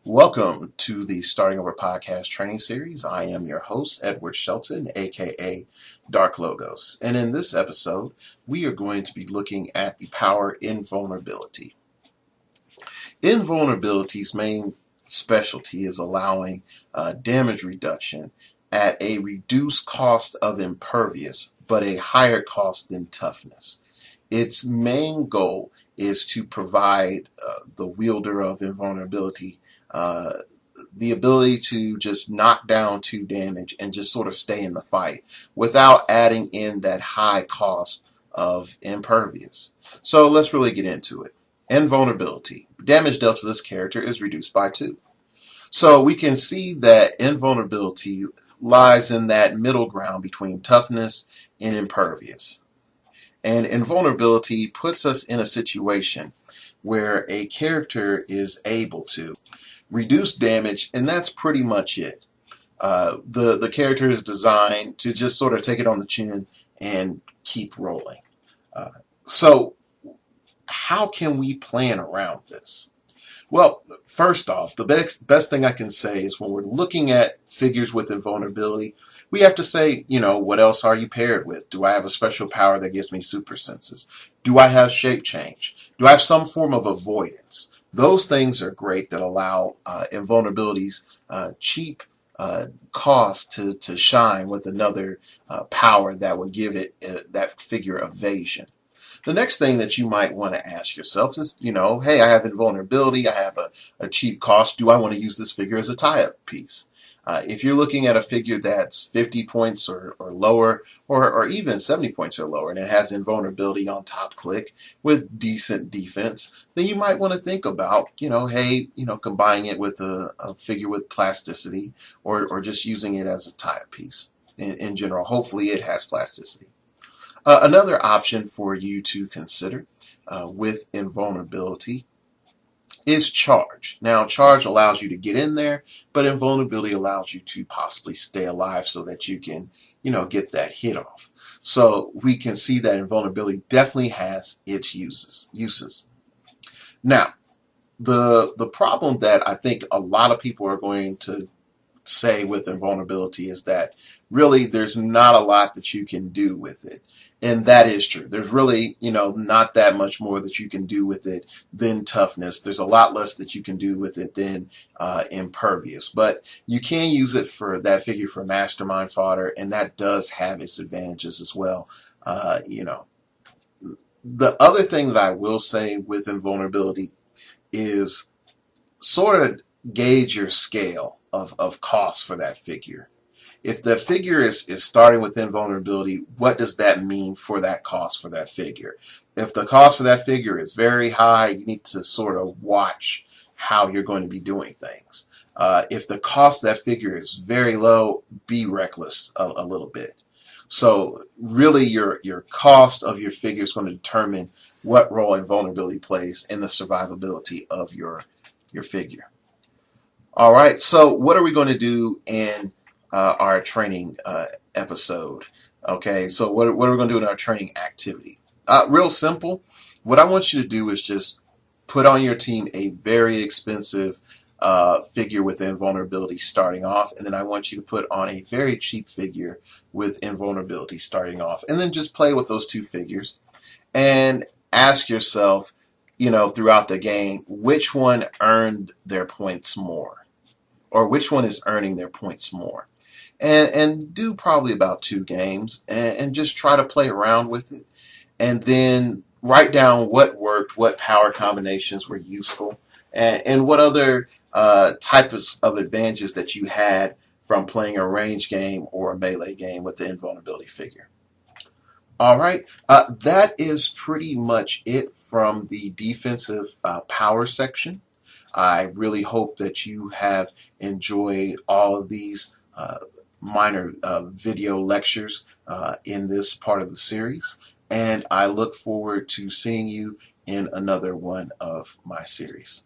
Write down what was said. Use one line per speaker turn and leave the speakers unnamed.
Welcome to the Starting Over podcast training series. I am your host, Edward Shelton, aka Dark Logos. And in this episode, we are going to be looking at the power Invulnerability. Invulnerability's main specialty is allowing damage reduction at a reduced cost of impervious, but a higher cost than toughness. Its main goal is to provide the wielder of invulnerability the ability to just knock down 2 damage and just sort of stay in the fight without adding in that high cost of impervious. So let's really get into it. Invulnerability. Damage dealt to this character is reduced by 2. So we can see that invulnerability lies in that middle ground between toughness and impervious. And invulnerability puts us in a situation where a character is able to reduce damage, and that's pretty much it. The character is designed to just sort of take it on the chin and keep rolling. So how can we plan around this? Well, first off, the best thing I can say is when we're looking at figures with invulnerability, we have to say, what else are you paired with? Do I have a special power that gives me super senses? Do I have shape change? Do I have some form of avoidance? Those things are great that allow invulnerability's cheap cost to shine with another power that would give it that figure evasion. The next thing that you might want to ask yourself is, hey, I have invulnerability, I have a cheap cost. Do I want to use this figure as a tie-up piece? If you're looking at a figure that's 50 points or lower, or even 70 points or lower, and it has invulnerability on top click with decent defense, then you might want to think about, hey, combining it with a figure with plasticity, or just using it as a tie-up piece in general. Hopefully it has plasticity. Another option for you to consider with invulnerability is charge. Now, charge allows you to get in there, but invulnerability allows you to possibly stay alive so that you can, get that hit off. So we can see that invulnerability definitely has its uses. Now, the problem that I think a lot of people are going to say with invulnerability is that really there's not a lot that you can do with it. And that is true. There's really, not that much more that you can do with it than toughness. There's a lot less that you can do with it than impervious. But you can use it for that figure for mastermind fodder, and that does have its advantages as well. The other thing that I will say with invulnerability is sort of gauge your scale of cost for that figure. If the figure is starting with invulnerability, what does that mean for that cost for that figure? If the cost for that figure is very high, you need to sort of watch how you're going to be doing things. If the cost of that figure is very low, be reckless a little bit. So really your cost of your figure is going to determine what role invulnerability plays in the survivability of your figure. All right, so what are we going to do in our training episode? Okay, so what are we going to do in our training activity? Real simple. What I want you to do is just put on your team a very expensive figure with invulnerability starting off, and then I want you to put on a very cheap figure with invulnerability starting off, and then just play with those 2 figures and ask yourself, throughout the game, which one earned their points more, or which one is earning their points more. And do probably about 2 games and just try to play around with it. And then write down what worked, what power combinations were useful, and what other types of advantages that you had from playing a range game or a melee game with the invulnerability figure. All right, that is pretty much it from the defensive power section. I really hope that you have enjoyed all of these minor video lectures in this part of the series, and I look forward to seeing you in another one of my series.